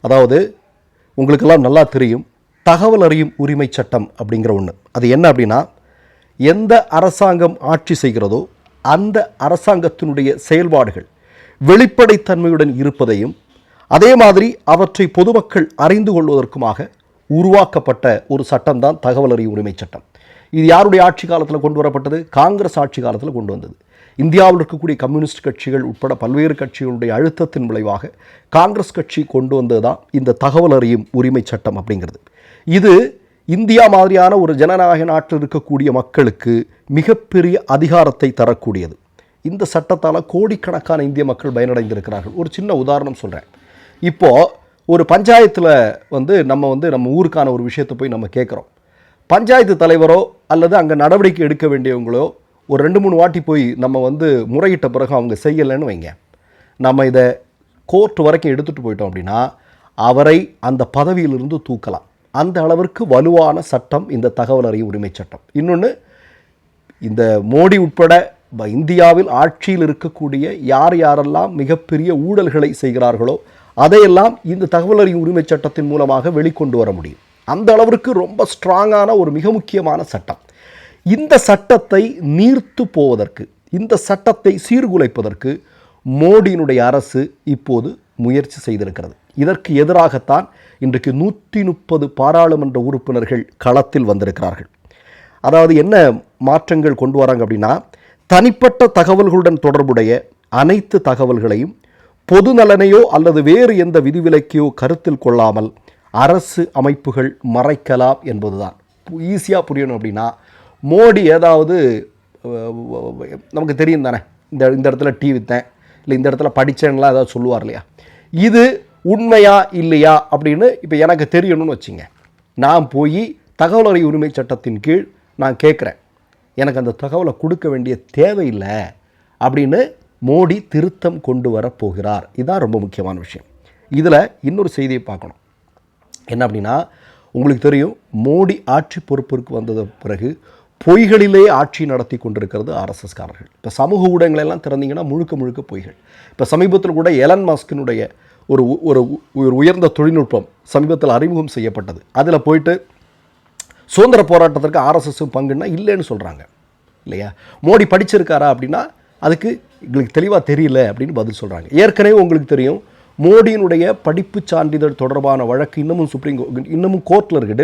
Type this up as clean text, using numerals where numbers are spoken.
அதாவது உங்களுக்கெல்லாம் நல்லா தெரியும், தகவல் அறியும் உரிமை சட்டம் அப்படிங்கிற ஒன்று. அது என்ன அப்படின்னா, எந்த அரசாங்கம் ஆட்சி செய்கிறதோ அந்த அரசாங்கத்தினுடைய செயல்பாடுகள் வெளிப்படைத்தன்மையுடன் இருப்பதையும் அதே மாதிரி அவற்றை பொதுமக்கள் அறிந்து கொள்வதற்குமாக உருவாக்கப்பட்ட ஒரு சட்டம் தான் தகவல் அறியும் உரிமை சட்டம். இது யாருடைய ஆட்சி காலத்தில் கொண்டு வரப்பட்டது? காங்கிரஸ் ஆட்சி காலத்தில் கொண்டு வந்தது. இந்தியாவில் இருக்கக்கூடிய கம்யூனிஸ்ட் கட்சிகள் உட்பட பல்வேறு கட்சிகளுடைய அழுத்தத்தின் விளைவாக காங்கிரஸ் கட்சி கொண்டு வந்தது தான் இந்த தகவல் அறியும் உரிமை சட்டம் அப்படிங்கிறது. இது இந்தியா மாதிரியான ஒரு ஜனநாயக நாட்டில் இருக்கக்கூடிய மக்களுக்கு மிகப்பெரிய அதிகாரத்தை தரக்கூடியது. இந்த சட்டத்தால் கோடிக்கணக்கான இந்திய மக்கள் பயனடைந்திருக்கிறார்கள். ஒரு சின்ன உதாரணம் சொல்கிறேன். இப்போது ஒரு பஞ்சாயத்தில் நம்ம ஊருக்கான ஒரு விஷயத்தை போய் நம்ம கேட்குறோம். பஞ்சாயத்து தலைவரோ அல்லது அங்கே நடவடிக்கை எடுக்க வேண்டியவங்களோ ஒரு 2-3 வாட்டி போய் நம்ம முறையிட்ட பிறகு அவங்க செய்யலைன்னு வைங்க, நம்ம இதை கோர்ட் வரைக்கும் எடுத்துகிட்டு போயிட்டோம் அப்படின்னா அவரை அந்த பதவியிலிருந்து தூக்கலாம். அந்த அளவிற்கு வலுவான சட்டம் இந்த தகவல் அறியும் உரிமை சட்டம். இன்னொன்று, இந்த மோடி உட்பட இந்தியாவில் ஆட்சியில் இருக்கக்கூடிய யாரெல்லாம் மிகப்பெரிய ஊழல்களை செய்கிறார்களோ அதையெல்லாம் இந்த தகவல் அறியும் உரிமை சட்டத்தின் மூலமாக வெளிக்கொண்டு வர முடியும். அந்த அளவிற்கு ரொம்ப ஸ்ட்ராங்கான ஒரு மிக முக்கியமான சட்டம். இந்த சட்டத்தை நீர்த்து போவதற்கு, இந்த சட்டத்தை சீர்குலைப்பதற்கு மோடியினுடைய அரசு இப்போது முயற்சி செய்திருக்கிறது. இதற்கு எதிராகத்தான் இன்றைக்கு 130 பாராளுமன்ற உறுப்பினர்கள் களத்தில் வந்திருக்கிறார்கள். அதாவது என்ன மாற்றங்கள் கொண்டு வராங்க அப்படின்னா, தனிப்பட்ட தகவல்களுடன் தொடர்புடைய அனைத்து தகவல்களையும் பொது நலனையோ அல்லது வேறு எந்த விதிவிலக்கையோ கருத்தில் கொள்ளாமல் அரசு அமைப்புகள் மறைக்கலாம் என்பதுதான். ஈஸியாக புரியணும் அப்படின்னா, மோடி ஏதாவது நமக்கு தெரியும் தானே, இந்த இடத்துல டீ விற்றேன், இல்லை இந்த இடத்துல படித்தேன்லாம் ஏதாவது சொல்லுவார் இல்லையா, இது உண்மையா இல்லையா அப்படின்னு இப்போ எனக்கு தெரியணும்னு வச்சுங்க. நான் போய் தகவல் அறியும் உரிமை சட்டத்தின் கீழ் நான் கேட்குறேன், எனக்கு அந்த தகவலை கொடுக்க வேண்டிய தேவையில்லை அப்படின்னு மோடி திருத்தம் கொண்டு வரப்போகிறார். இதுதான் ரொம்ப முக்கியமான விஷயம். இதில் இன்னொரு செய்தியை பார்க்கணும். என்ன அப்படின்னா, உங்களுக்கு தெரியும், மோடி ஆட்சி பொறுப்பிற்கு வந்தது பிறகு பொய்களிலே ஆட்சி நடத்தி கொண்டிருக்கிறது ஆர்எஸ்எஸ்காரர்கள். இப்போ சமூக ஊடகங்களெல்லாம் திறந்தீங்கன்னா முழுக்க பொய்கள். இப்போ சமீபத்தில் கூட எலன் மஸ்கினுடைய ஒரு உயர்ந்த தொழில்நுட்பம் சமீபத்தில் அறிமுகம் செய்யப்பட்டது. அதில் போயிட்டு சுதந்திர போராட்டத்திற்கு ஆர்எஸ்எஸும் பங்குன்னா இல்லைன்னு சொல்கிறாங்க இல்லையா. மோடி படிச்சிருக்காரா அப்படின்னா அதுக்கு எங்களுக்கு தெளிவாக தெரியல அப்படின்னு பதில் சொல்கிறாங்க. ஏற்கனவே உங்களுக்கு தெரியும், மோடியினுடைய படிப்பு சான்றிதழ் தொடர்பான வழக்கு இன்னமும் கோர்ட்டில் இருக்குது.